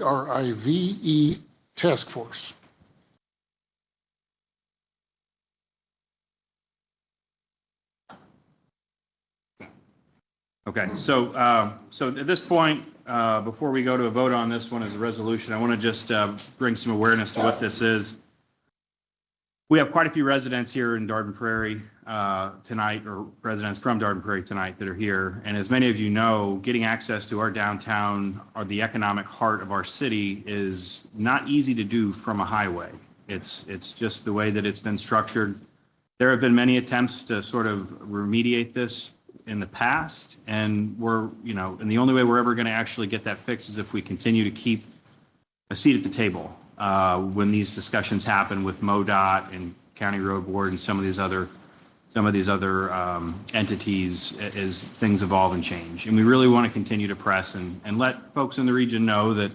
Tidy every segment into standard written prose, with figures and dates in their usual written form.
TRIVE Task Force. Okay, so at this point, before we go to a vote on this one as a resolution, I want to just bring some awareness to what this is. We have quite a few residents here in Dardenne Prairie tonight, or residents from Dardenne Prairie tonight that are here. And as many of you know, getting access to our downtown, or the economic heart of our city, is not easy to do from a highway. It's just the way that it's been structured. There have been many attempts to sort of remediate this in the past, and and the only way we're ever going to actually get that fixed is if we continue to keep a seat at the table when these discussions happen with MoDOT and County Road Board and some of these other entities as things evolve and change. And we really want to continue to press and let folks in the region know that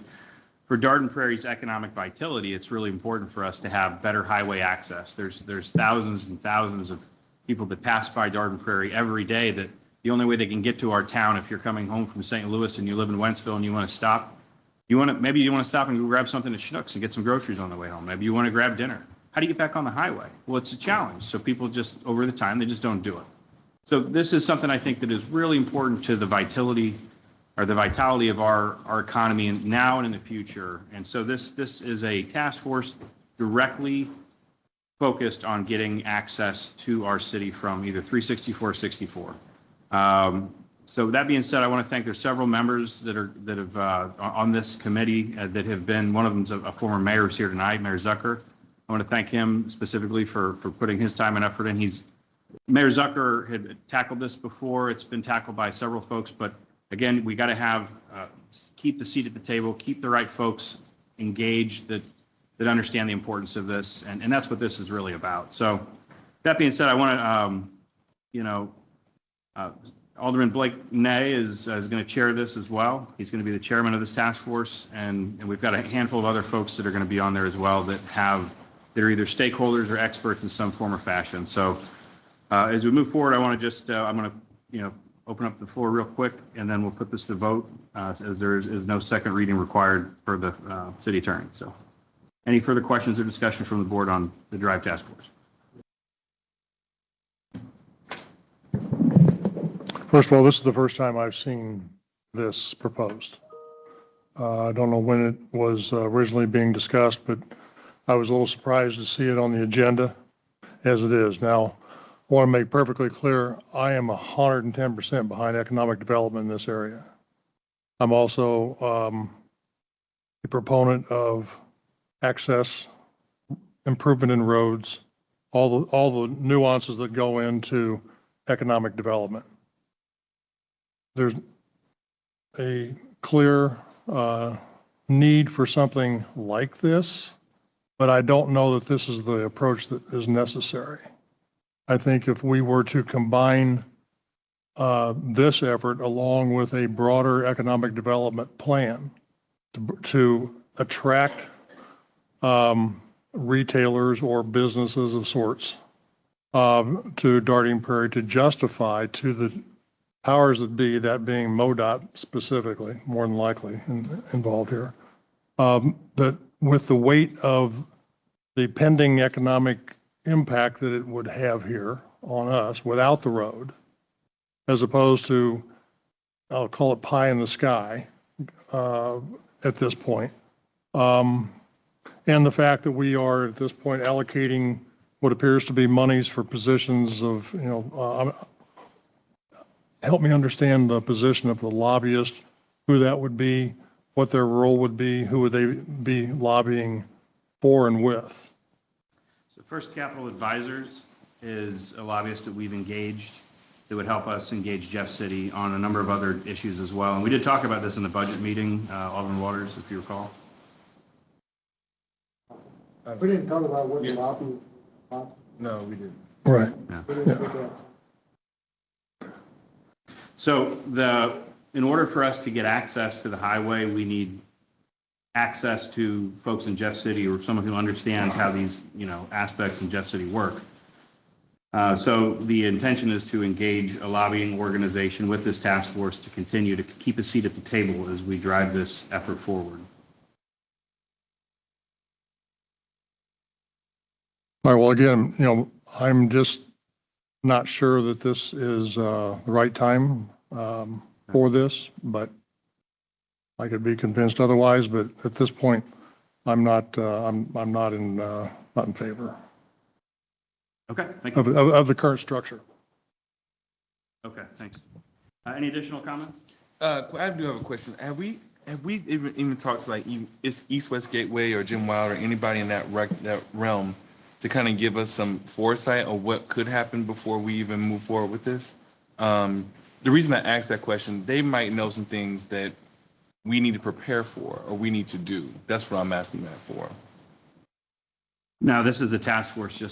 for Dardenne Prairie's economic vitality, it's really important for us to have better highway access. There's thousands and thousands of people that pass by Dardenne Prairie every day that the only way they can get to our town, if you're coming home from St. Louis and you live in Wentzville and you want to stop, maybe you want to stop and go grab something at Schnucks and get some groceries on the way home. Maybe you want to grab dinner. How do you get back on the highway? Well, it's a challenge. So people just, over the time, they just don't do it. So this is something I think that is really important to the vitality of our economy now and in the future. And so this is a task force directly focused on getting access to our city from either 364 or 64. So that being said, I want to thank there's several members that have on this committee that have been. One of them's a former mayor who's here tonight, Mayor Zucker. I want to thank him specifically for putting his time and effort in. Mayor Zucker had tackled this before. It's been tackled by several folks, but again, we got to keep the seat at the table, keep the right folks engaged that understand the importance of this, and that's what this is really about. So that being said, I want to, Alderman Blake Ney is going to chair this as well. He's going to be the chairman of this task force, and we've got a handful of other folks that are going to be on there as well that are either stakeholders or experts in some form or fashion. So as we move forward, I want to just, I'm going to, open up the floor real quick, and then we'll put this to vote as there is no second reading required for the city attorney. So any further questions or discussion from the board on the Drive Task Force? First of all, this is the first time I've seen this proposed. I don't know when it was originally being discussed, but I was a little surprised to see it on the agenda as it is. Now, I want to make perfectly clear, I am 110% behind economic development in this area. I'm also a proponent of access, improvement in roads, all the nuances that go into economic development. There's a clear need for something like this, but I don't know that this is the approach that is necessary. I think if we were to combine this effort along with a broader economic development plan to attract retailers or businesses of sorts to Dardenne Prairie to justify to the powers that be, that being MoDOT specifically, more than likely involved here, that with the weight of the pending economic impact that it would have here on us without the road, as opposed to, I'll call it pie in the sky at this point. And the fact that we are at this point allocating what appears to be monies for positions of, help me understand the position of the lobbyist, who that would be, what their role would be, who would they be lobbying for and with? So First Capital Advisors is a lobbyist that we've engaged that would help us engage Jeff City on a number of other issues as well. And we did talk about this in the budget meeting, Alderman Waters, if you recall. We didn't talk about what the lobby. No, we didn't. Right. Yeah. So in order for us to get access to the highway, we need access to folks in Jeff City or someone who understands how these aspects in Jeff City work. So the intention is to engage a lobbying organization with this task force to continue to keep a seat at the table as we drive this effort forward. All right, well, again, I'm just not sure that this is the right time for this, but I could be convinced otherwise, but at this point, I'm not, I'm not in favor Okay, thank you. of the current structure. Okay, thanks. Any additional comments? I do have a question. Have we even talked to it's East West Gateway or Jim Wild or anybody in that realm to kind of give us some foresight of what could happen before we even move forward with this? The reason I asked that question, they might know some things that we need to prepare for or we need to do. That's what I'm asking that for. No, this is a task force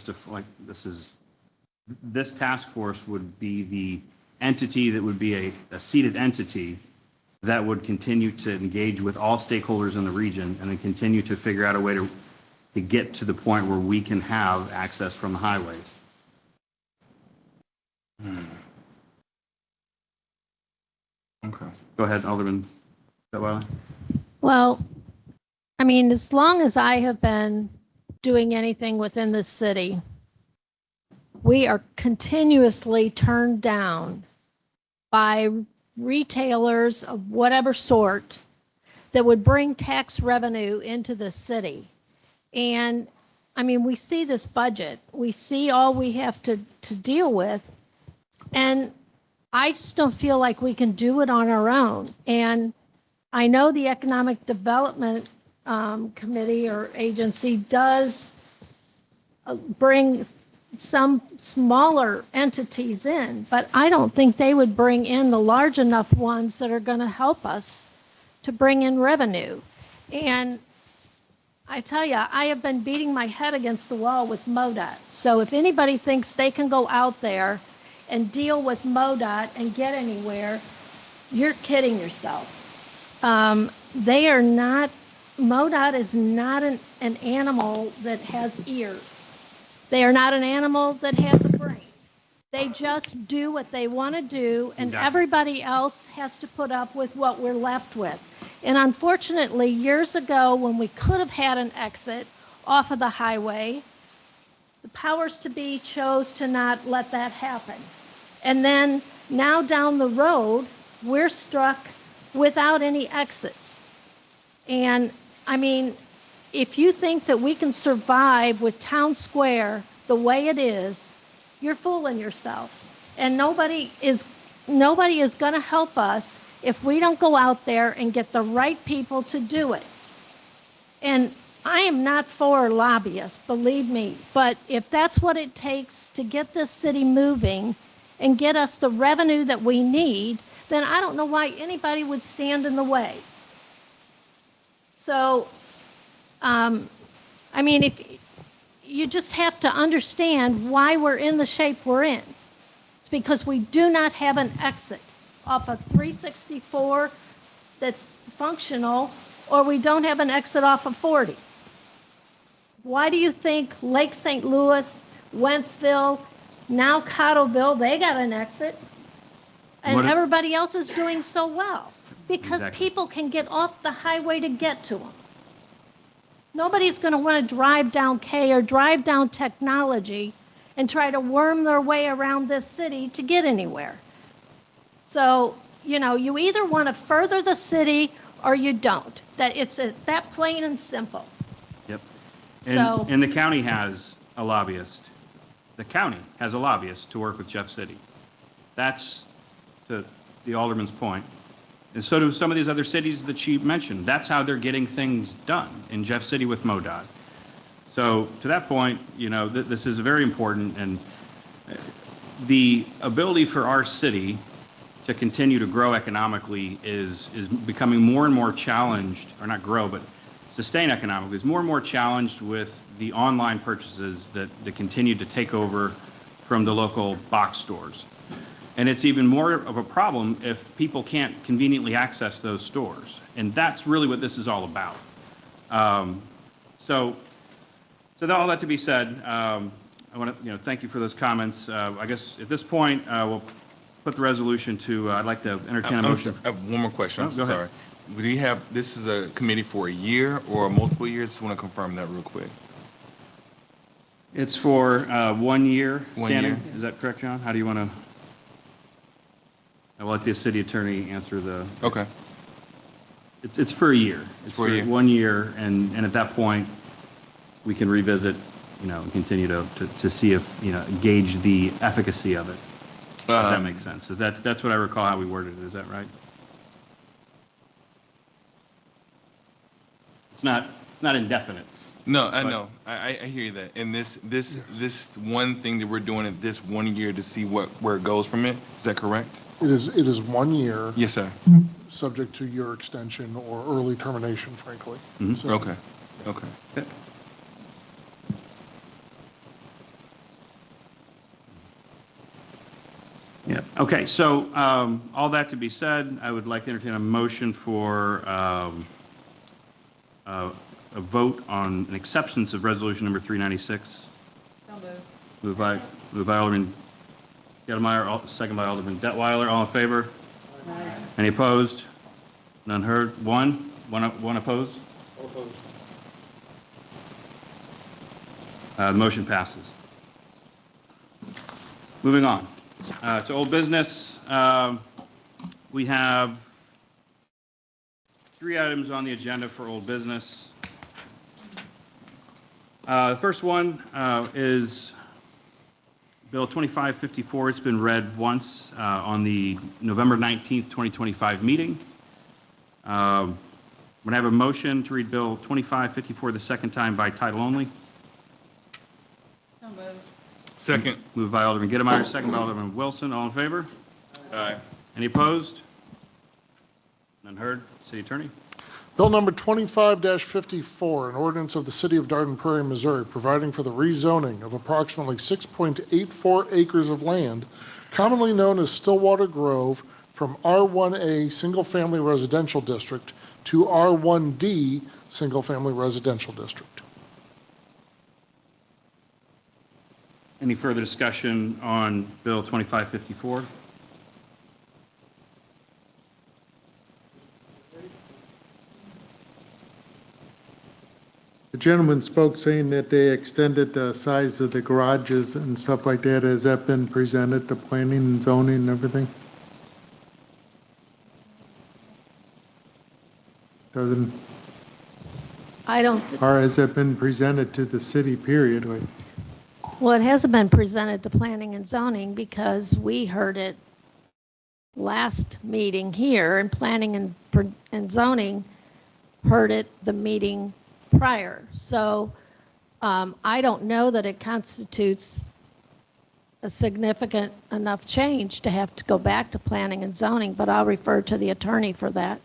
this task force would be the entity that would be a seated entity that would continue to engage with all stakeholders in the region and then continue to figure out a way to get to the point where we can have access from the highways. Okay. Go ahead, Alderman. Wiley. Well, I mean, as long as I have been doing anything within the city, we are continuously turned down by retailers of whatever sort that would bring tax revenue into the city. And I mean, we see this budget, we see all we have to deal with, and I just don't feel like we can do it on our own. And I know the Economic Development Committee or agency does bring some smaller entities in, but I don't think they would bring in the large enough ones that are going to help us to bring in revenue. And I tell you, I have been beating my head against the wall with MoDOT. So if anybody thinks they can go out there and deal with MoDOT and get anywhere, you're kidding yourself. They are not, MoDOT is not an animal that has ears. They are not an animal that has a brain. They just do what they want to do, and Exactly. Everybody else has to put up with what we're left with. And unfortunately, years ago, when we could have had an exit off of the highway, the powers to be chose to not let that happen. And then now down the road, we're struck without any exits. And I mean, if you think that we can survive with Town Square the way it is, you're fooling yourself. And nobody is going to help us if we don't go out there and get the right people to do it. And I am not for lobbyists, believe me, but if that's what it takes to get this city moving and get us the revenue that we need, then I don't know why anybody would stand in the way. So, I mean, if you just have to understand why we're in the shape we're in. It's because we do not have an exit off of 364 that's functional, or we don't have an exit off of 40. Why do you think Lake St. Louis, Wentzville, now Cottleville, they got an exit, and everybody else is doing so well? Because Exactly. people can get off the highway to get to them. Nobody's going to want to drive down K or drive down Technology and try to worm their way around this city to get anywhere. So, you either want to further the city or you don't. That it's that plain and simple. Yep. So- And the county has a lobbyist. The county has a lobbyist to work with Jeff City. That's the alderman's point. And so do some of these other cities that she mentioned. That's how they're getting things done in Jeff City with MoDOT. So to that point, this is very important, and the ability for our city to continue to grow economically is becoming more and more challenged, or not grow, but sustain economically, is more and more challenged with the online purchases that continue to take over from the local box stores. And it's even more of a problem if people can't conveniently access those stores. And that's really what this is all about. So all that to be said, I want to thank you for those comments. I guess at this point, we'll put the resolution to, I'd like to entertain a motion. I have one more question. I'm Oh, go sorry. ahead. This is a committee for a year or multiple years? Just want to confirm that real quick. It's for 1 year 1 standing. year. Is that correct, John? How do you want to? I will let the city attorney answer the. Okay. It's for a year. It's for a year. 1 year, and at that point, we can revisit, and continue to see if, gauge the efficacy of it. If that makes sense. That's what I recall how we worded it. Is that right? It's not indefinite. No, I But- know. I hear that. And this one thing that we're doing it this 1 year to see where it goes from it. Is that correct? It is 1 year, Yes, sir. subject to your extension or early termination, frankly. Mhm. So- Okay. Okay. Okay. Yeah, okay, so all that to be said, I would like to entertain a motion for a vote on an acceptance of resolution number 396. Moved by Alderman Gettlemeyer, second by Alderman Detweiler. All in favor? Any opposed? None heard? One opposed? The motion passes. Moving on to old business. We have 3 items on the agenda for old business. The first one is Bill 2554. It's been read once on the November 19th, 2025 meeting. I'm going to have a motion to read Bill 2554 the second time by title only. Second. Moved by Alderman Gettlemeyer, second by Alderman Wilson. All in favor? Aye. Any opposed? None heard. City Attorney? Bill number 25-54, an ordinance of the City of Dardenne Prairie, Missouri, providing for the rezoning of approximately 6.84 acres of land, commonly known as Stillwater Grove, from R1A Single Family Residential District to R1D Single Family Residential District. Any further discussion on Bill 2554? The gentleman spoke saying that they extended the size of the garages and stuff like that. Has that been presented to planning and zoning and everything? Doesn't, I don't, or has that been presented to the city, period? Like, well, it hasn't been presented to planning and zoning because we heard it last meeting here, and planning and zoning heard it the meeting prior. So I don't know that it constitutes a significant enough change to have to go back to planning and zoning, but I'll refer to the attorney for that.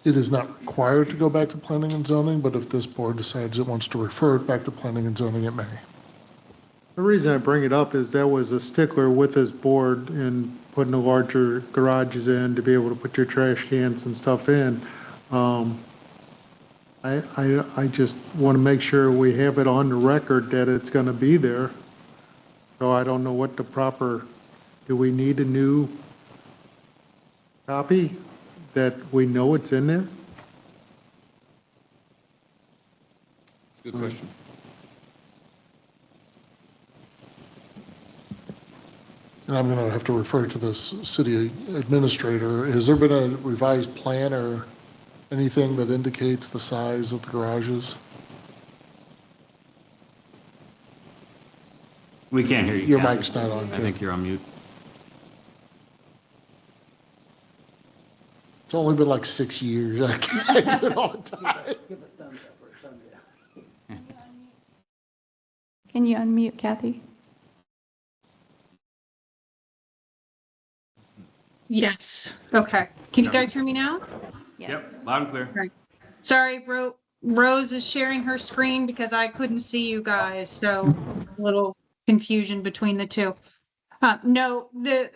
It is not required to go back to planning and zoning, but if this board decides it wants to refer it back to planning and zoning, it may. the reason I bring it up is that was a stickler with this board in putting the larger garages in to be able to put your trash cans and stuff in. I just want to make sure we have it on the record that it's going to be there. So I don't know what the proper, do we need a new copy that we know it's in there? It's a good question. And I'm going to have to refer to this city administrator. Has there been a revised plan or anything that indicates the size of the garages? We can't hear you. Your Kathy. mic's not on. I think you're on mute. It's only been like 6 years. I do it all the time. Can you unmute Kathy? Yes. Okay. Can you guys hear me now? Yep, loud and clear. Sorry, Rose is sharing her screen because I couldn't see you guys, so a little confusion between the two. No, the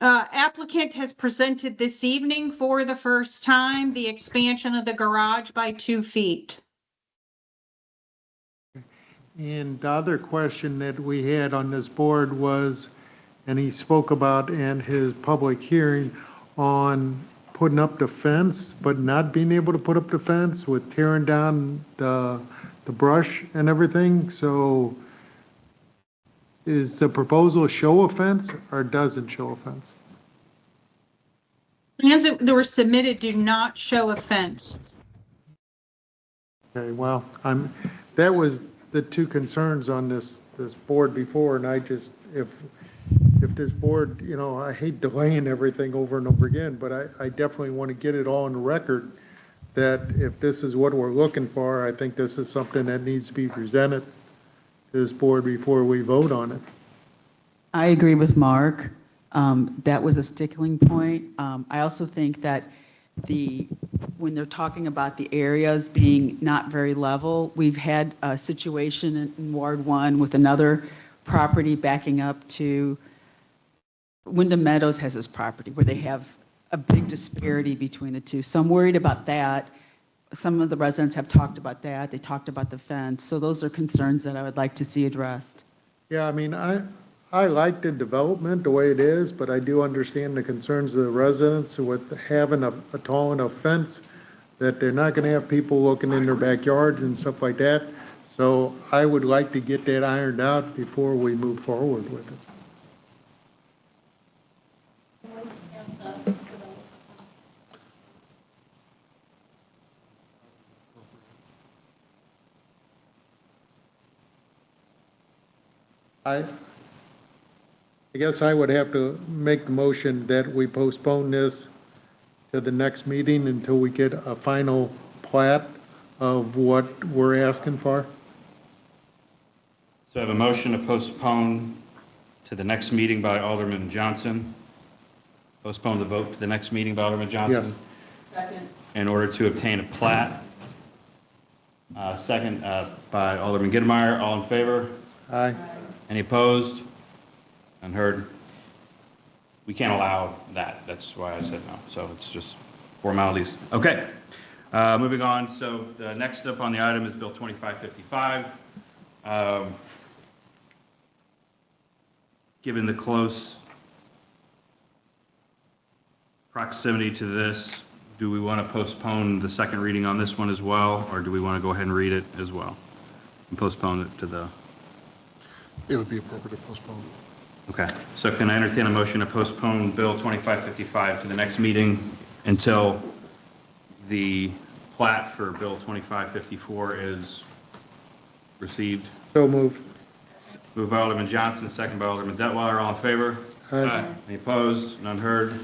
applicant has presented this evening for the first time the expansion of the garage by 2 feet. And the other question that we had on this board was, and he spoke about in his public hearing, on putting up the fence, but not being able to put up the fence with tearing down the brush and everything. So is the proposal show a fence or doesn't show a fence? Plans that were submitted do not show a fence. Okay, well, that was the two concerns on this board before, and I just, if this board, I hate delaying everything over and over again, but I definitely want to get it all on the record that if this is what we're looking for, I think this is something that needs to be presented to this board before we vote on it. I agree with Mark. That was a sticking point. I also think that when they're talking about the areas being not very level, we've had a situation in Ward 1 with another property backing up to Wyndham Meadows has this property where they have a big disparity between the two. So I'm worried about that. Some of the residents have talked about that. They talked about the fence. So those are concerns that I would like to see addressed. Yeah, I mean, I like the development the way it is, but I do understand the concerns of the residents with having a tall enough fence that they're not going to have people looking in their backyards and stuff like that. So I would like to get that ironed out before we move forward with it. I guess I would have to make the motion that we postpone this to the next meeting until we get a final plat of what we're asking for. So I have a motion to postpone to the next meeting by Alderman Johnson. Postpone the vote to the next meeting by Alderman Johnson. Yes. Second. In order to obtain a plat. Second by Alderman Gittmeyer. All in favor? Aye. Any opposed? Unheard. We can't allow that. That's why I said no. So it's just formalities. Okay. Moving on. So the next up on the item is Bill 2555. Given the close proximity to this, do we want to postpone the second reading on this one as well, or do we want to go ahead and read it as well and postpone it to the? It would be appropriate to postpone. Okay, so can I entertain a motion to postpone Bill 2555 to the next meeting until the plat for Bill 2554 is received? So moved. Moved by Alderman Johnson, second by Alderman Detweiler. All in favor? Aye. Any opposed? None heard.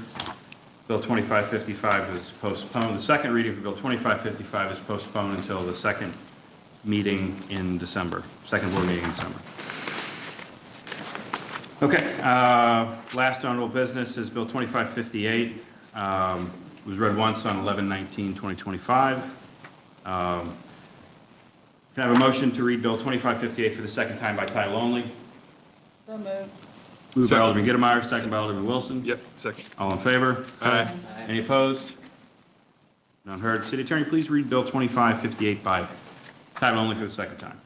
Bill 2555 is postponed. The second reading for Bill 2555 is postponed until the second meeting in December, second board meeting in December. Okay, last honorable business is Bill 2558. It was read once on 11/19/2025. Can I have a motion to read Bill 2558 for the second time by title only? So moved. Moved by Second. Alderman Gittmeyer, second by Alderman Wilson. Yep, second. All in favor? Aye. Any opposed? None heard. City Attorney, please read Bill 2558 by title only for the second time.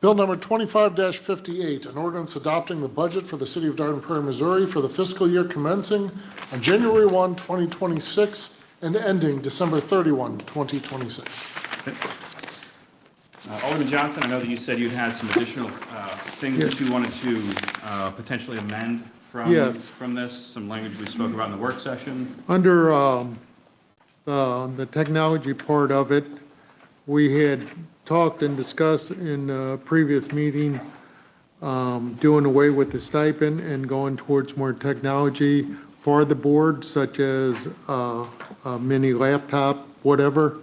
Bill number 25-58, an ordinance adopting the budget for the city of Dardenne Prairie, Missouri for the fiscal year commencing on January 1, 2026 and ending December 31, 2026. Alderman Johnson, I know that you said you had some additional things that you wanted to potentially amend from, Yes. from this, some language we spoke about in the work session. Under the technology part of it, we had talked and discussed in a previous meeting doing away with the stipend and going towards more technology for the board, such as a mini laptop, whatever.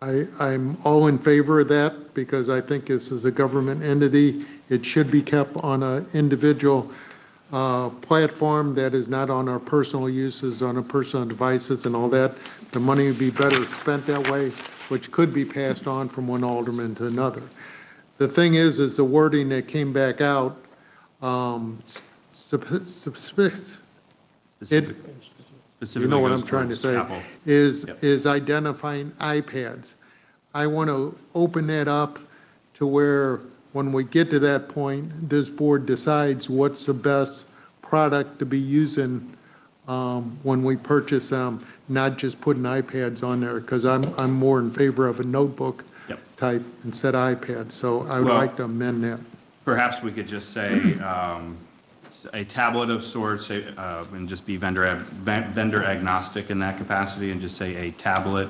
I'm all in favor of that because I think this is a government entity. It should be kept on an individual platform that is not on our personal uses, on our personal devices and all that. The money would be better spent that way, which could be passed on from one alderman to another. The thing is the wording that came back out, you know what I'm trying to say, is identifying iPads. I want to open that up to where when we get to that point, this board decides what's the best product to be using when we purchase them, not just putting iPads on there, because I'm more in favor of a notebook Yep. type instead of iPad. So I would Well- like to amend that. Perhaps we could just say a tablet of sorts, and just be vendor agnostic in that capacity, and just say a tablet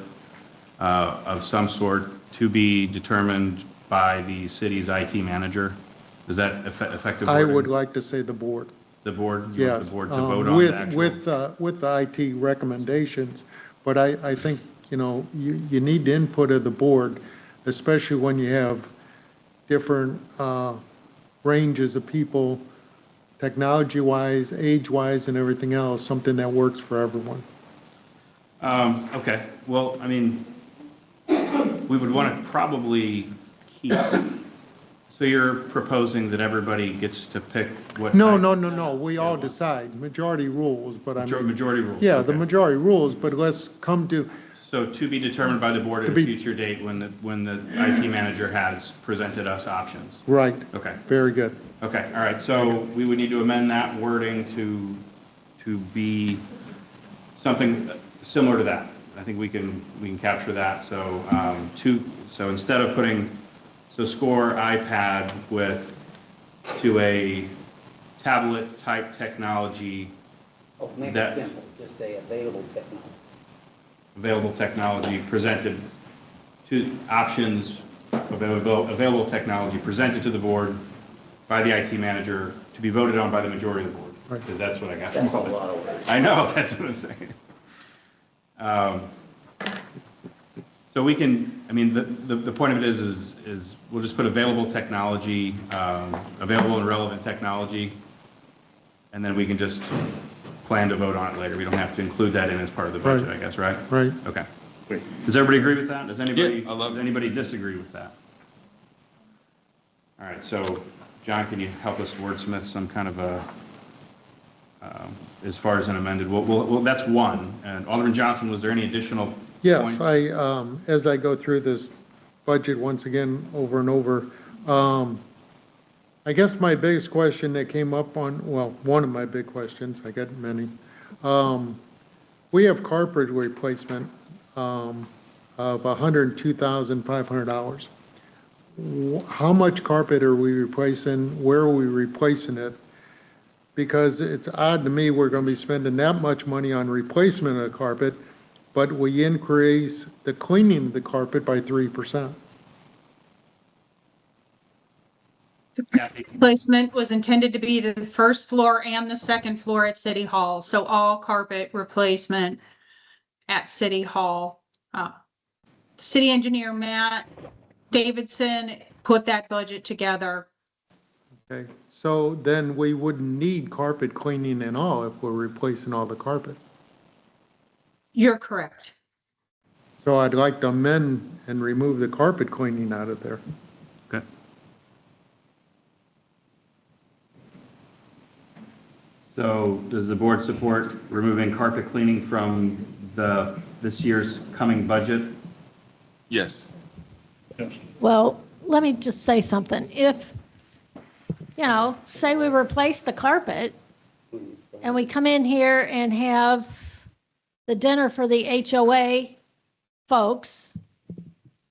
of some sort to be determined by the city's IT manager. Is that effective I wording? would like to say the board. The board? You want Yes. the board to vote on the actual? With the IT recommendations, but I think, you need the input of the board, especially when you have different ranges of people, technology-wise, age-wise, and everything else, something that works for everyone. Okay, well, I mean, we would want to probably keep, so you're proposing that everybody gets to pick what? No, type- no, no, no, we all decide, majority rules, but I mean, Majority rules? yeah, the okay. majority rules, but let's come to, So to be determined by the board at To a be- future date when the IT manager has presented us options? right, Okay, very good. okay, all right, so we would need to amend that wording to be something similar to that. I think we can capture that, so, so instead of putting, so score iPad to a tablet-type technology, Oh, make it That- simple, just say available technology. available technology presented to options, available technology presented to the board by the IT manager to be voted on by the majority of the board. Right. Because that's what I got from That's a all lot that. of words. I know, that's what I'm saying. So we can, I mean, the point of it is we'll just put available technology, available and relevant technology, and then we can just plan to vote on it later. We don't have to include that in as part of the budget, Right. I guess, right? Right. Okay. Does everybody agree with that? Does anybody, Yeah, I love does it. anybody disagree with that? All right, so, John, can you help us wordsmith some kind of a, as far as an amended, well, that's one. And Alderman Johnson, was there any additional Yes, points? as I go through this budget once again over and over, I guess my biggest question that came up one of my big questions, I got many. We have carpet replacement of $102,500. How much carpet are we replacing? Where are we replacing it? Because it's odd to me, we're going to be spending that much money on replacement of the carpet, but we increase the cleaning of the carpet by 3%. Placement was intended to be the first floor and the second floor at City Hall, so all carpet replacement at City Hall. City engineer Matt Davidson put that budget together. Okay, so then we wouldn't need carpet cleaning and all if we're replacing all the carpet. You're correct. So I'd like to amend and remove the carpet cleaning out of there. Okay. So does the board support removing carpet cleaning from this year's coming budget? Yes. Well, let me just say something. If, say we replace the carpet and we come in here and have the dinner for the HOA folks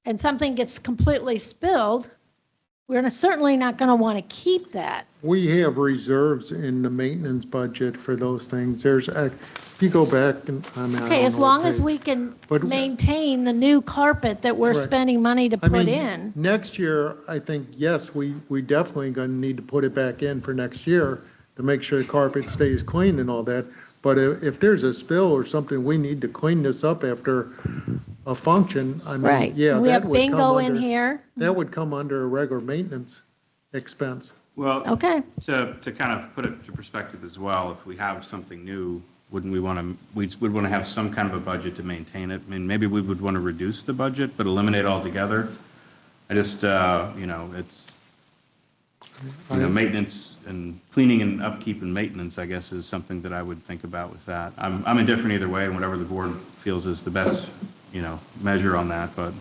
and something gets completely spilled, we're certainly not going to want to keep that. We have reserves in the maintenance budget for those things. If you go back and, I mean, I Okay, don't as know what long as page. we can But- maintain the new carpet that we're Right. spending money to I put mean, in. next year, I think, yes, we definitely going to need to put it back in for next year to make sure the carpet stays clean and all that. But if there's a spill or something, we need to clean this up after a function. I mean, Right. yeah, We that have would come bingo in under, here. that would come under a regular maintenance expense. Well, Okay. to kind of put it to perspective as well, if we have something new, wouldn't we want to, we would want to have some kind of a budget to maintain it? I mean, maybe we would want to reduce the budget, but eliminate altogether. I just, it's, maintenance and cleaning and upkeep and maintenance, I guess, is something that I would think about with that. I'm indifferent either way, and whatever the board feels is the best, measure on that, but.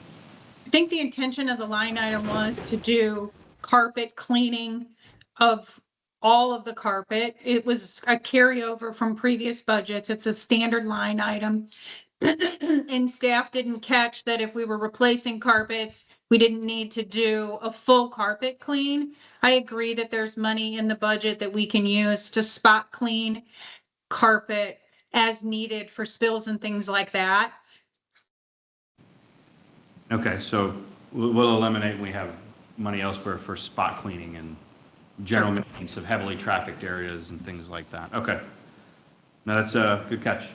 I think the intention of the line item was to do carpet cleaning of all of the carpet. It was a carryover from previous budgets. It's a standard line item. And staff didn't catch that if we were replacing carpets, we didn't need to do a full carpet clean. I agree that there's money in the budget that we can use to spot clean carpet as needed for spills and things like that. Okay, so we'll eliminate, we have money elsewhere for spot cleaning and general maintenance of heavily trafficked areas and things like that. Okay. No, that's a good catch.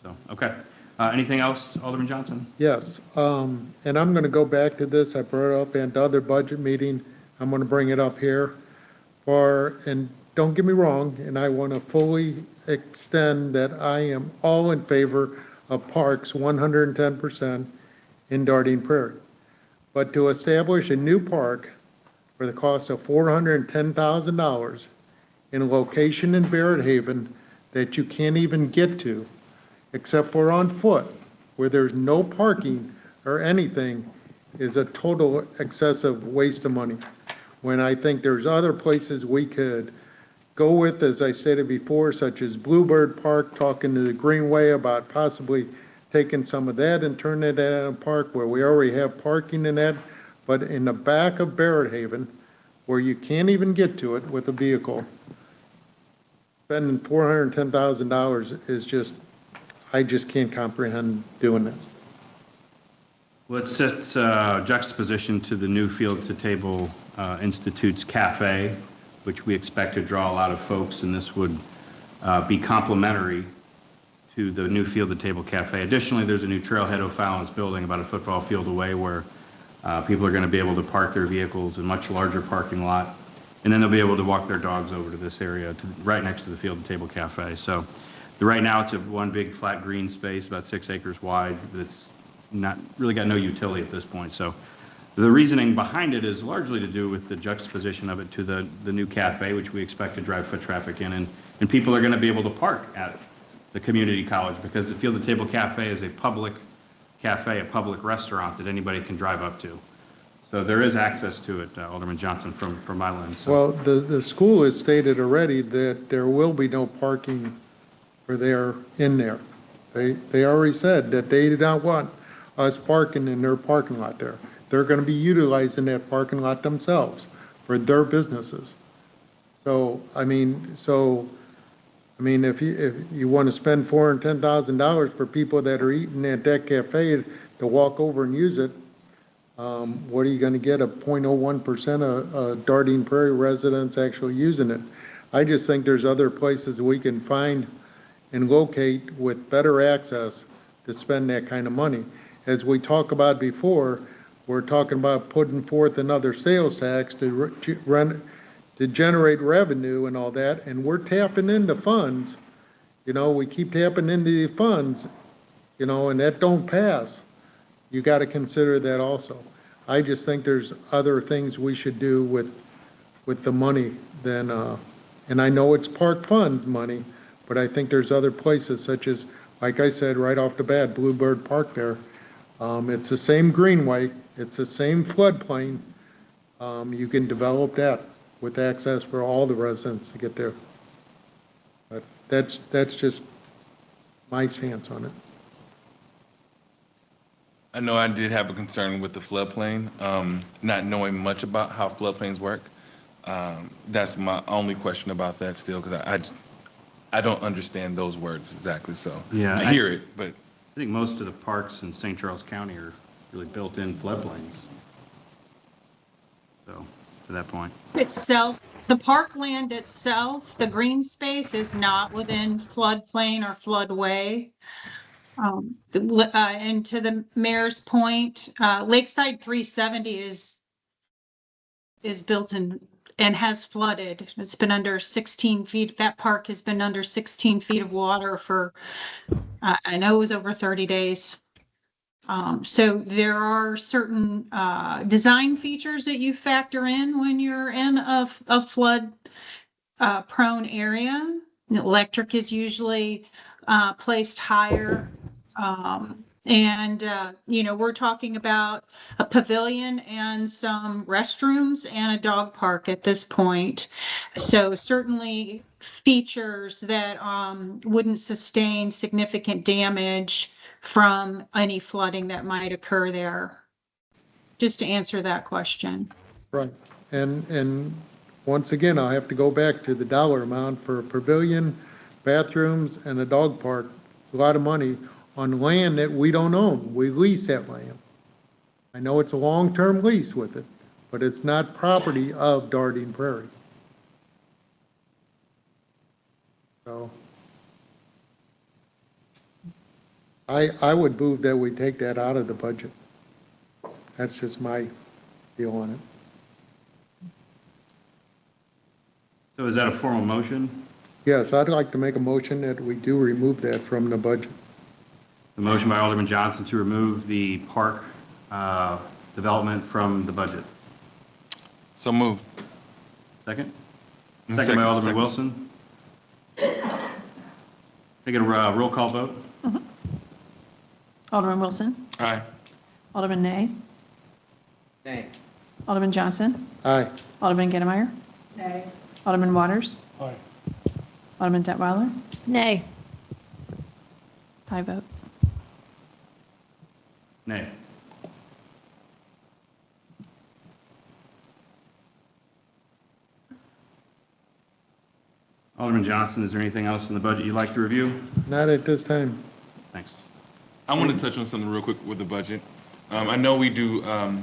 So, okay. Anything else, Alderman Johnson? Yes, and I'm going to go back to this. I brought it up in the other budget meeting. I'm going to bring it up here. And don't get me wrong, and I want to fully extend that I am all in favor of parks 110% in Dardine Prairie. But to establish a new park for the cost of $410,000 in a location in Barrett Haven that you can't even get to, except for on foot, where there's no parking or anything, is a total excessive waste of money. When I think there's other places we could go with, as I stated before, such as Bluebird Park, talking to the Greenway about possibly taking some of that and turning it into a park where we already have parking in that, but in the back of Barrett Haven, where you can't even get to it with a vehicle, spending $410,000 is just, I just can't comprehend doing that. Well, it sets juxtaposition to the new Field to Table Institute's cafe, which we expect to draw a lot of folks, and this would be complementary to the new Field to Table Cafe. Additionally, there's a new trailhead O'Fallon's building about a football field away where people are going to be able to park their vehicles in a much larger parking lot, and then they'll be able to walk their dogs over to this area right next to the Field to Table Cafe. So right now it's one big flat green space, about 6 acres wide, that's not really got no utility at this point. So the reasoning behind it is largely to do with the juxtaposition of it to the new cafe, which we expect to drive foot traffic in, and people are going to be able to park at the community college because the Field to Table Cafe is a public cafe, a public restaurant that anybody can drive up to. So there is access to it, Alderman Johnson, from my lens. So. Well, the school has stated already that there will be no parking for there in there. They already said that they did not want us parking in their parking lot there. They're going to be utilizing that parking lot themselves for their businesses. So, I mean, if you want to spend $410,000 for people that are eating at that cafe to walk over and use it, what are you going to get? A 0.01% of Dardine Prairie residents actually using it. I just think there's other places we can find and locate with better access to spend that kind of money. As we talked about before, we're talking about putting forth another sales tax to generate revenue and all that, and we're tapping into funds. You know, we keep tapping into the funds, you know, and that don't pass. You got to consider that also. I just think there's other things we should do with the money than, and I know it's park funds money, but I think there's other places such as, like I said, right off the bat, Bluebird Park there. It's the same greenway, it's the same floodplain. You can develop that with access for all the residents to get there. But that's just my stance on it. I know I did have a concern with the floodplain, not knowing much about how floodplains work. That's my only question about that still, because I don't understand those words exactly. So yeah, I hear it, but I think most of the parks in St. Charles County are really built-in floodplains. So to that point, The parkland itself, the green space is not within floodplain or floodway. And to the mayor's point, Lakeside 370 is built in and has flooded. It's been under 16 feet. That park has been under 16 feet of water for, I know it was over 30 days. So there are certain design features that you factor in when you're in a flood prone area. The electric is usually placed higher. And, we're talking about a pavilion and some restrooms and a dog park at this point. So certainly features that wouldn't sustain significant damage from any flooding that might occur there. Just to answer that question. Right. And once again, I'll have to go back to the dollar amount for a pavilion, bathrooms, and a dog park. It's a lot of money on land that we don't own. We lease that land. I know it's a long-term lease with it, but it's not property of Darting Prairie. So I would move that we take that out of the budget. That's just my feel on it. So is that a formal motion? Yes, I'd like to make a motion that we do remove that from the budget. The motion by Alderman Johnson to remove the park development from the budget. So moved. Second? Mm, Second by Alderman second. Wilson. Take a roll call vote. Alderman Wilson. Aye. Alderman Nay. Nay. Alderman Johnson. Aye. Alderman Gettemeyer. Nay. Alderman Waters. Aye. Alderman Detweiler. Nay. Tie vote. Nay. Alderman Johnson, is there anything else in the budget you'd like to review? Not at this time. Thanks. I want to touch on something real quick with the budget. I know we do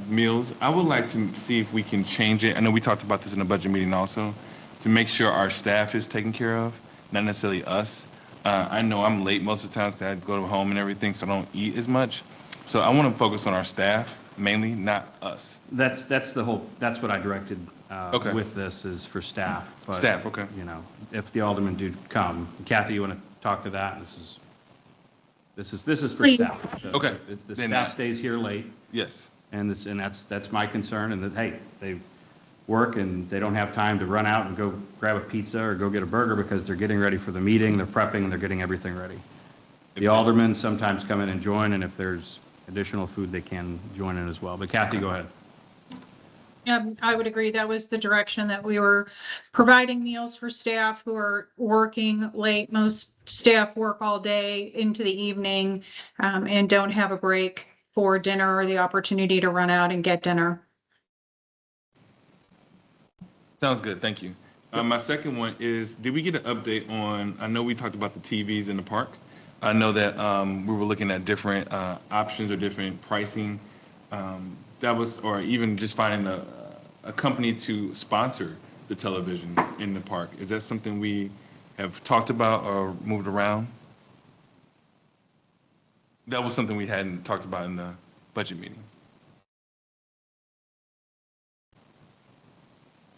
meals. I would like to see if we can change it. I know we talked about this in the budget meeting also, to make sure our staff is taken care of, not necessarily us. I know I'm late most of the times because I go to home and everything, so I don't eat as much. So I want to focus on our staff mainly, not us. That's what I directed Okay. with this is for staff. But, Staff, okay. If the aldermen do come. Kathy, you want to talk to that? This is for Please. staff. Okay. The Then staff I- stays here late, Yes. and that's my concern, and that, hey, they work and they don't have time to run out and go grab a pizza or go get a burger because they're getting ready for the meeting, they're prepping, and they're getting everything ready. The aldermen sometimes come in and join, and if there's additional food, they can join in as well. But Kathy, go ahead. I would agree. That was the direction that we were providing meals for staff who are working late. Most staff work all day into the evening and don't have a break for dinner or the opportunity to run out and get dinner. Sounds good, thank you. My second one is, did we get an update on, I know we talked about the TVs in the park. I know that we were looking at different options or different pricing. That was, or even just finding a company to sponsor the televisions in the park. Is that something we have talked about or moved around? That was something we hadn't talked about in the budget meeting.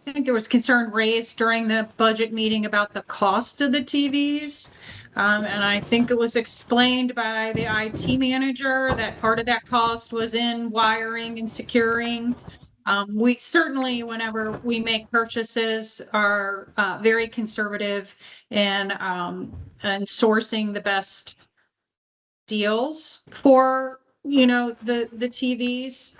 I think there was concern raised during the budget meeting about the cost of the TVs. And I think it was explained by the IT manager that part of that cost was in wiring and securing. We certainly, whenever we make purchases, are very conservative and sourcing the best deals for, the TVs.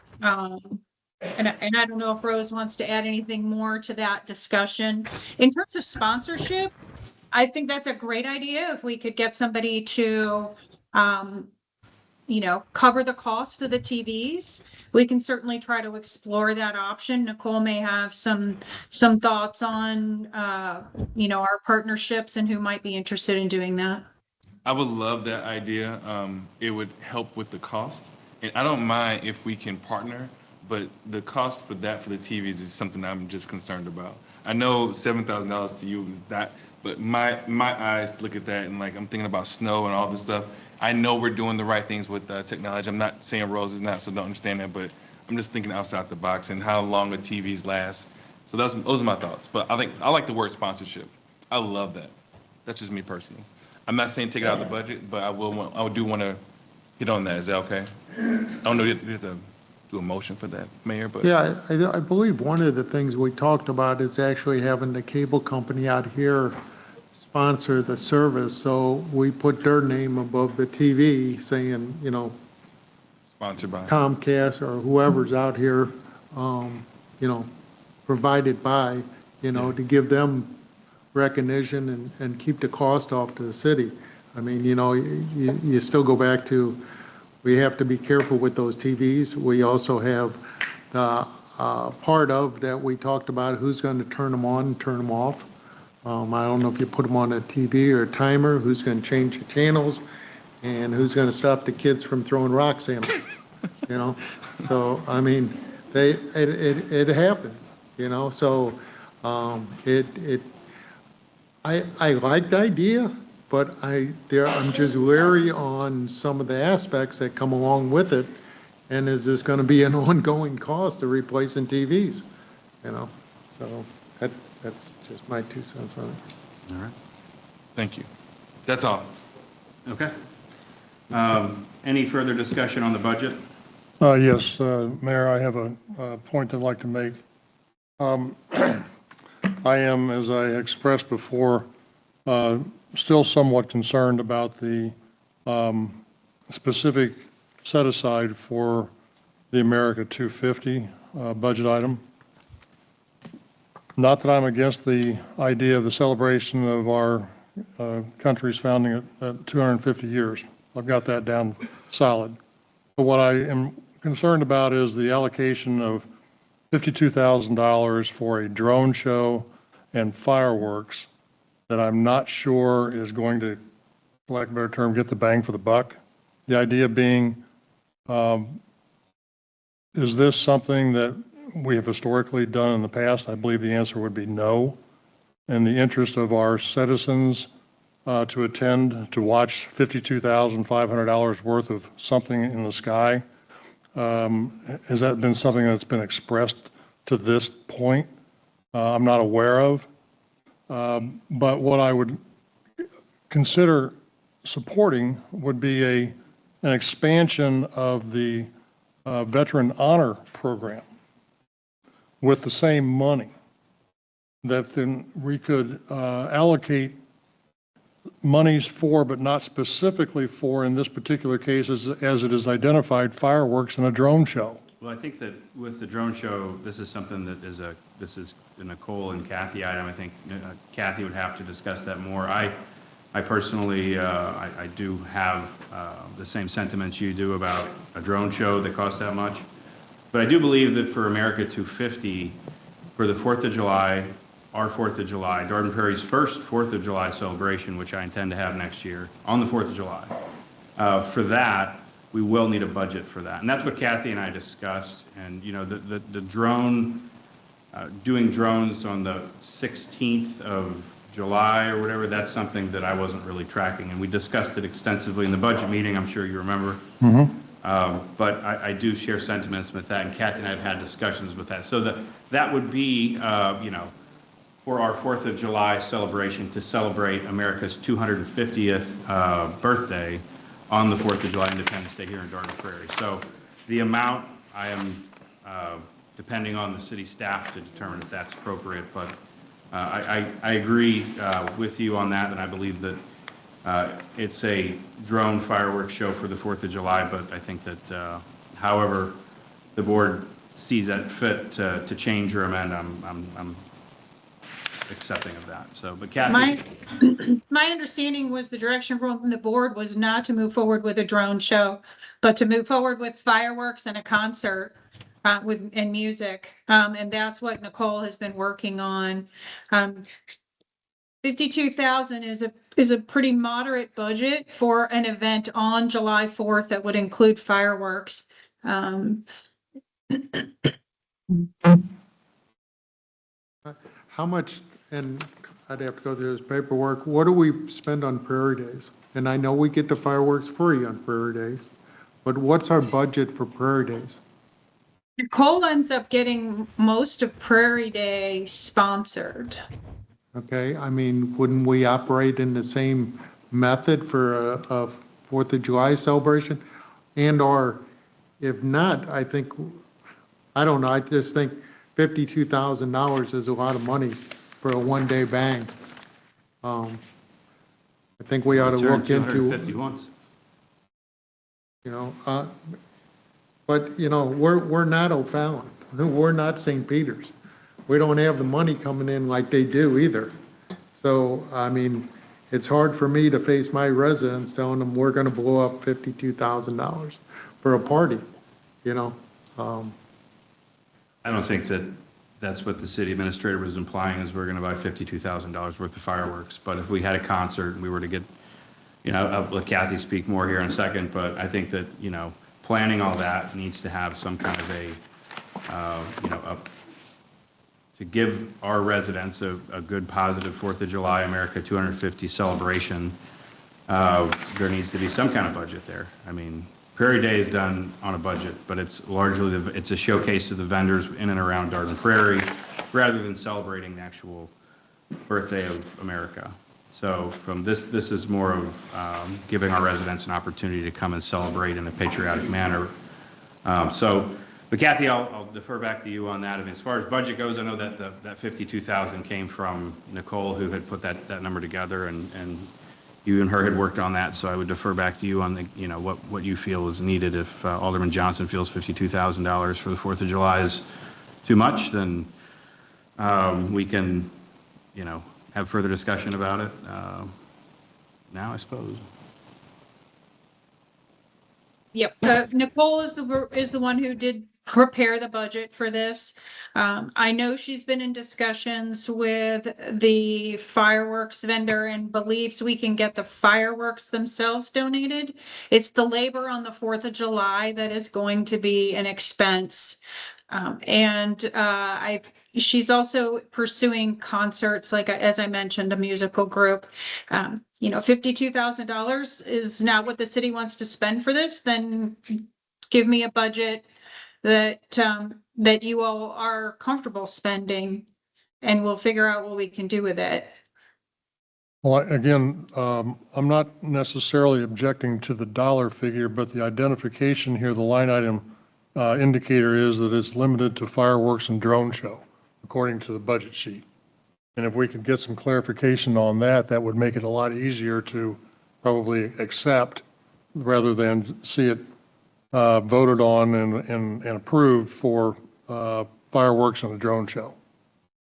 And I don't know if Rose wants to add anything more to that discussion. In terms of sponsorship, I think that's a great idea. If we could get somebody to, cover the cost of the TVs, we can certainly try to explore that option. Nicole may have some thoughts on, our partnerships and who might be interested in doing that. I would love that idea. It would help with the cost. And I don't mind if we can partner, but the cost for the TVs is something I'm just concerned about. I know $7,000 to you is that, but my eyes look at that and like I'm thinking about snow and all this stuff. I know we're doing the right things with technology. I'm not saying Rose is not, so don't understand that, but I'm just thinking outside the box and how long the TVs last. So those are my thoughts. But I like the word sponsorship. I love that. That's just me personally. I'm not saying take it out of the budget, but I do want to hit on that. Is that okay? I don't know if you have to do a motion for that, Mayor, but. Yeah, I believe one of the things we talked about is actually having the cable company out here sponsor the service. So we put their name above the TV saying, Sponsored by. Comcast or whoever's out here, you know, provided by, you know, to give them recognition and keep the cost off to the city. I mean, you know, you still go back to, we have to be careful with those TVs. We also have the part of that we talked about, who's going to turn them on and turn them off. I don't know if you put them on a TV or a timer, who's going to change the channels, and who's going to stop the kids from throwing rocks in them, you know? So, I mean, it happens, you know? So I like the idea, but I'm just wary on some of the aspects that come along with it. And is this going to be an ongoing cost of replacing TVs, you know? So that's just my 2 cents on it. All right. Thank you. That's all. Okay. Any further discussion on the budget? Yes, Mayor, I have a point I'd like to make. I am, as I expressed before, still somewhat concerned about the specific set aside for the America 250 budget item. Not that I'm against the idea of the celebration of our country's founding at 250 years. I've got that down solid. But what I am concerned about is the allocation of $52,000 for a drone show and fireworks that I'm not sure is going to, for lack of a better term, get the bang for the buck. The idea being, is this something that we have historically done in the past? I believe the answer would be no. In the interest of our citizens to attend, to watch $52,500 worth of something in the sky, has that been something that's been expressed to this point? I'm not aware of. But what I would consider supporting would be an expansion of the Veteran Honor Program with the same money, that then we could allocate monies for, but not specifically for, in this particular case, as it is identified, fireworks and a drone show. Well, I think that with the drone show, this is something that this is a Nicole and Kathy item. I think Kathy would have to discuss that more. I personally, I do have the same sentiments you do about a drone show that costs that much. But I do believe that for America 250, for the 4th of July, our 4th of July, Darden Prairie's first 4th of July celebration, which I intend to have next year on the 4th of July, for that, we will need a budget for that. And that's what Kathy and I discussed. And, you know, the drone, doing drones on the 16th of July or whatever, that's something that I wasn't really tracking. And we discussed it extensively in the budget meeting, I'm sure you remember. But I do share sentiments with that, and Kathy and I have had discussions with that. So that would be, you know, for our 4th of July celebration, to celebrate America's 250th birthday on the 4th of July Independence Day here in Darden Prairie. So the amount, I am depending on the city staff to determine if that's appropriate, but I agree with you on that, and I believe that it's a drone fireworks show for the 4th of July, but I think that however the board sees that fit to change or amend, I'm accepting of that. So, but Kathy. My understanding was the direction from the board was not to move forward with a drone show, but to move forward with fireworks and a concert and music. And that's what Nicole has been working on. 52,000 is a pretty moderate budget for an event on July 4th that would include fireworks. How much, and I'd have to go through this paperwork, what do we spend on Prairie Days? And I know we get the fireworks free on Prairie Days, but what's our budget for Prairie Days? Nicole ends up getting most of Prairie Day sponsored. Okay, I mean, wouldn't we operate in the same method for a 4th of July celebration? And or if not, I think, I don't know, I just think $52,000 is a lot of money for a one-day bang. I think we ought to look into, $250 once. you know, But, we're not O'Fallon. We're not St. Peter's. We don't have the money coming in like they do either. So, I mean, it's hard for me to face my residents telling them we're gonna blow up $52,000 for a party, you know? I don't think that that's what the city administrator was implying, is we're going to buy $52,000 worth of fireworks. But if we had a concert and we were to get, I'll let Kathy speak more here in a second, but I think that, planning all that needs to have some kind of to give our residents a good, positive 4th of July, America 250 celebration. There needs to be some kind of budget there. I mean, Prairie Day is done on a budget, but it's largely, it's a showcase to the vendors in and around Darden Prairie, rather than celebrating the actual birthday of America. So this is more of giving our residents an opportunity to come and celebrate in a patriotic manner. But Kathy, I'll defer back to you on that. I mean, as far as budget goes, I know that that 52,000 came from Nicole, who had put that number together, and you and her had worked on that. So I would defer back to you on the, what you feel is needed. If Alderman Johnson feels $52,000 for the 4th of July is too much, then we can, have further discussion about it now, I suppose. Yep, Nicole is the one who did prepare the budget for this. I know she's been in discussions with the fireworks vendor and believes we can get the fireworks themselves donated. It's the labor on the 4th of July that is going to be an expense. She's also pursuing concerts, like, as I mentioned, a musical group. $52,000 is not what the city wants to spend for this, then give me a budget that you all are comfortable spending, and we'll figure out what we can do with it. Well, again, I'm not necessarily objecting to the dollar figure, but the identification here, the line item indicator is that it's limited to fireworks and drone show, according to the budget sheet. And if we could get some clarification on that, that would make it a lot easier to probably accept, rather than see it voted on and approved for fireworks and a drone show.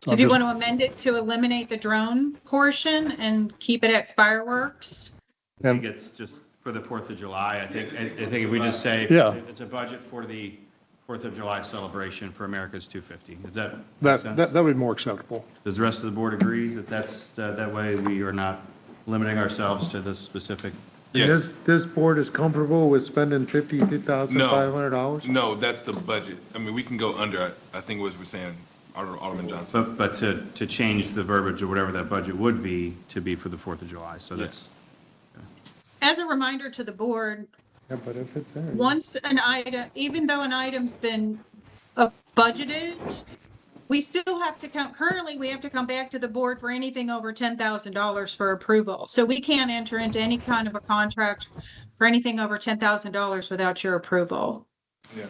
So do you want to amend it to eliminate the drone portion and keep it at fireworks? I think it's just for the 4th of July. I think if we just say it's a budget for the 4th of July celebration for America's 250. Is that make sense? That would be more acceptable. Does the rest of the board agree that that way we are not limiting ourselves to this specific? Yes. This board is comfortable with spending $52,500? No, that's the budget. I mean, we can go under, I think what we're saying, Alderman Johnson. But to change the verbiage or whatever that budget would be to be for the 4th of July. So that's. As a reminder to the board, Yeah, but if it's there. once an item, even though an item's been budgeted, we still have to currently we have to come back to the board for anything over $10,000 for approval. So we can't enter into any kind of a contract for anything over $10,000 without your approval. Yeah.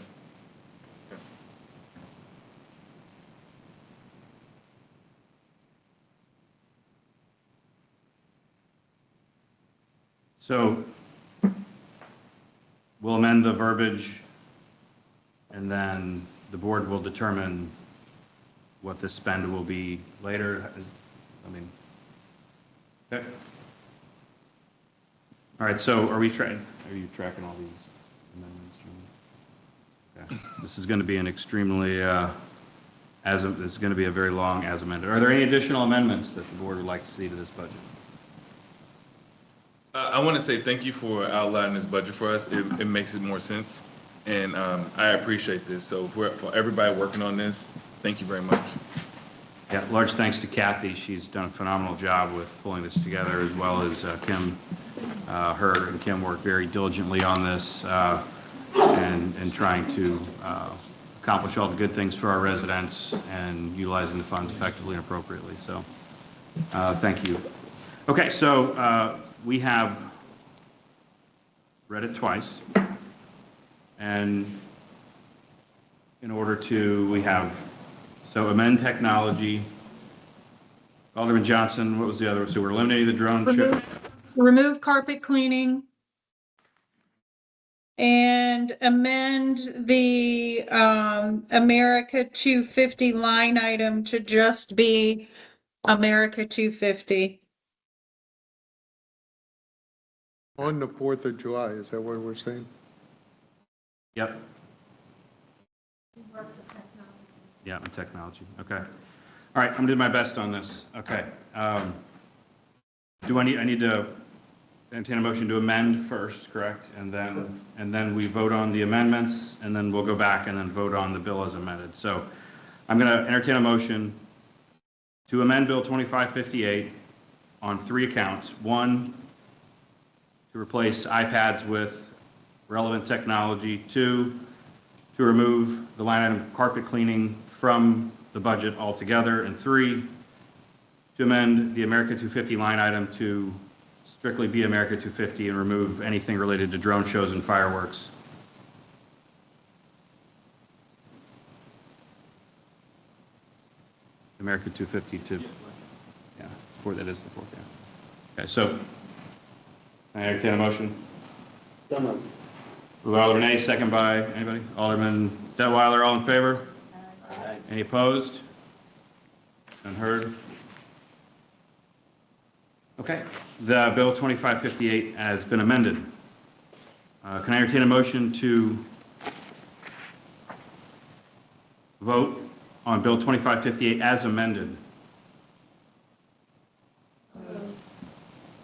So we'll amend the verbiage, and then the board will determine what the spend will be later. Okay. All right, so are you tracking all these amendments, Jim? Okay. This is going to be an extremely, this is going to be a very long as amended. Are there any additional amendments that the board would like to see to this budget? I want to say thank you for outlining this budget for us. It makes it more sense, and I appreciate this. So for everybody working on this, thank you very much. Yeah, large thanks to Kathy. She's done a phenomenal job with pulling this together, as well as Kim. Her and Kim worked very diligently on this and trying to accomplish all the good things for our residents and utilizing the funds effectively and appropriately. So thank you. Okay, so we have read it twice, and in order to, so amend technology. Alderman Johnson, what was the other? So we're eliminating the drone show. Remove carpet cleaning and amend the America 250 line item to just be America 250. On the 4th of July, is that what we're saying? Yep. Yeah, and technology. Okay. All right, I'm gonna do my best on this. Okay. I need to entertain a motion to amend first, correct? And then we vote on the amendments, and then we'll go back and then vote on the bill as amended. So I'm gonna entertain a motion to amend Bill 2558 on 3 accounts. 1, to replace iPads with relevant technology. 2, to remove the line item carpet cleaning from the budget altogether. And 3, to amend the America 250 line item to strictly be America 250 and remove anything related to drone shows and fireworks. America 250 to, yeah, that is the 4th, yeah. Okay, so, I entertain a motion. Moved by Alderman A, second by anybody? Alderman Detweiler, all in favor? Aye. Any opposed? Unheard? Okay, the Bill 2558 has been amended. Can I entertain a motion to vote on Bill 2558 as amended?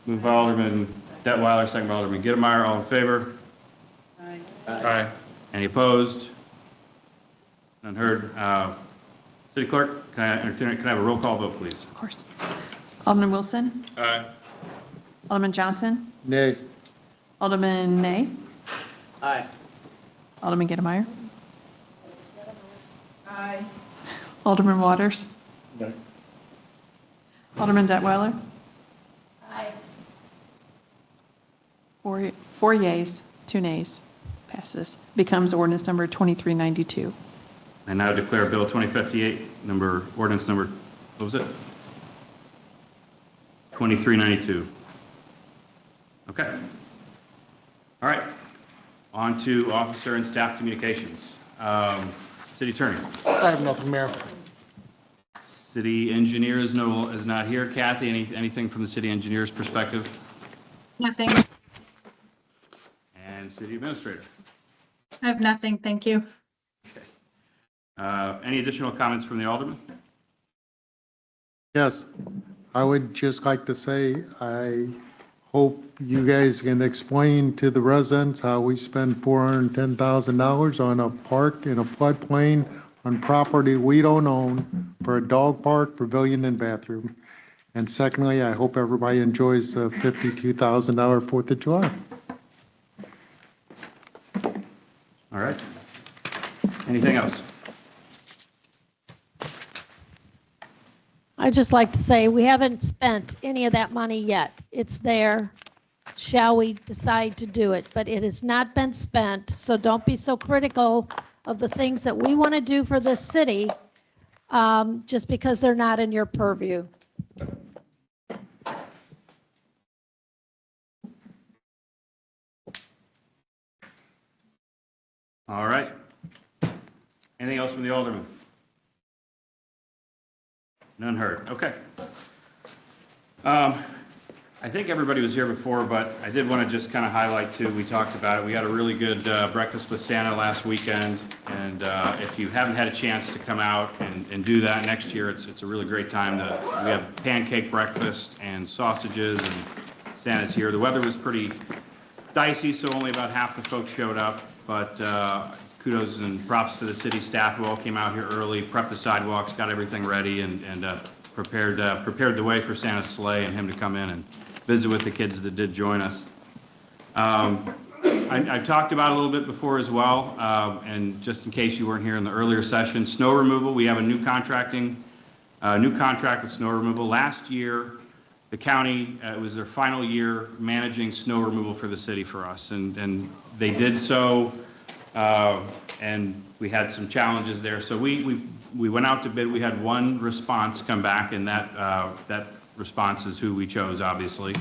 Moved by Alderman Detweiler, second by Alderman Gittmeyer, all in favor? Aye. Aye. Any opposed? None heard. City Clerk, can I have a roll call vote, please? Of course. Alderman Wilson? Aye. Alderman Johnson? Nay. Alderman Nay? Aye. Alderman Gettemeyer? Aye. Alderman Waters? No. Alderman Detweiler? Aye. 4 yeas, 2 nays. Passes. Becomes ordinance number 2392. I now declare Bill 2058, ordinance number, what was it? 2392. Okay. All right. On to officer and staff communications. City Attorney. I have nothing, Mayor. City Engineer is not here. Kathy, anything from the City Engineer's perspective? Nothing. And City Administrator. I have nothing, thank you. Any additional comments from the Alderman? Yes, I would just like to say, I hope you guys can explain to the residents how we spend $410,000 on a park in a floodplain on property we don't own for a dog park, pavilion, and bathroom. And secondly, I hope everybody enjoys the $52,000 4th of July. All right. Anything else? I'd just like to say, we haven't spent any of that money yet. It's there. Shall we decide to do it? But it has not been spent, so don't be so critical of the things that we want to do for this city, just because they're not in your purview. All right. Anything else from the Alderman? None heard. Okay. I think everybody was here before, but I did want to just kind of highlight too, we talked about it. We had a really good breakfast with Santa last weekend. And if you haven't had a chance to come out and do that next year, it's a really great time. We have pancake breakfast and sausages, and Santa's here. The weather was pretty dicey, so only about half the folks showed up. But kudos and props to the city staff who all came out here early, prepped the sidewalks, got everything ready, and prepared the way for Santa's sleigh and him to come in and visit with the kids that did join us. I talked about it a little bit before as well, and just in case you weren't here in the earlier session, snow removal, we have a new contract with snow removal. Last year, the county, it was their final year managing snow removal for the city for us, and they did so, and we had some challenges there. So we went out to bid. We had one response come back, and that response is who we chose, obviously.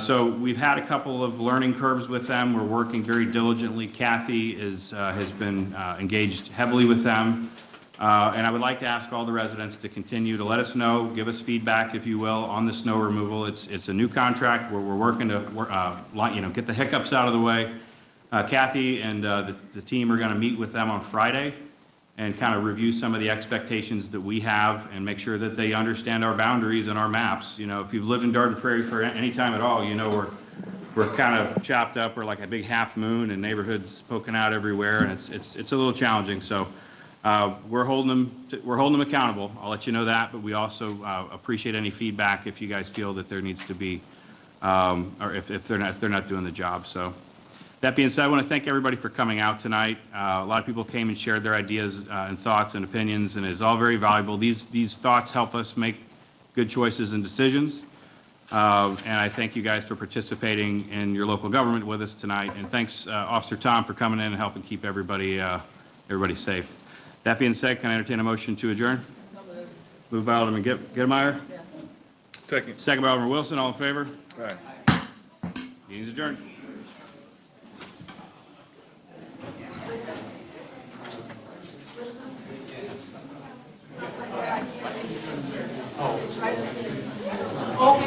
So we've had a couple of learning curves with them. We're working very diligently. Kathy has been engaged heavily with them. And I would like to ask all the residents to continue to let us know, give us feedback, if you will, on the snow removal. It's a new contract where we're working to, get the hiccups out of the way. Kathy and the team are going to meet with them on Friday and kind of review some of the expectations that we have and make sure that they understand our boundaries and our maps. You know, if you've lived in Darden Prairie for any time at all, you know we're kind of chopped up. We're like a big half moon and neighborhoods poking out everywhere, and it's a little challenging. So we're holding them accountable. I'll let you know that, but we also appreciate any feedback if you guys feel that there needs to be, or if they're not doing the job. So. That being said, I want to thank everybody for coming out tonight. A lot of people came and shared their ideas and thoughts and opinions, and it's all very valuable. These thoughts help us make good choices and decisions. And I thank you guys for participating in your local government with us tonight. And thanks, Officer Tom, for coming in and helping keep everybody safe. That being said, can I entertain a motion to adjourn? Moved by Alderman Gettemeyer. Yes. Second. Second by Alderman Wilson. All in favor? All right. Meeting's adjourned.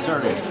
Sorry.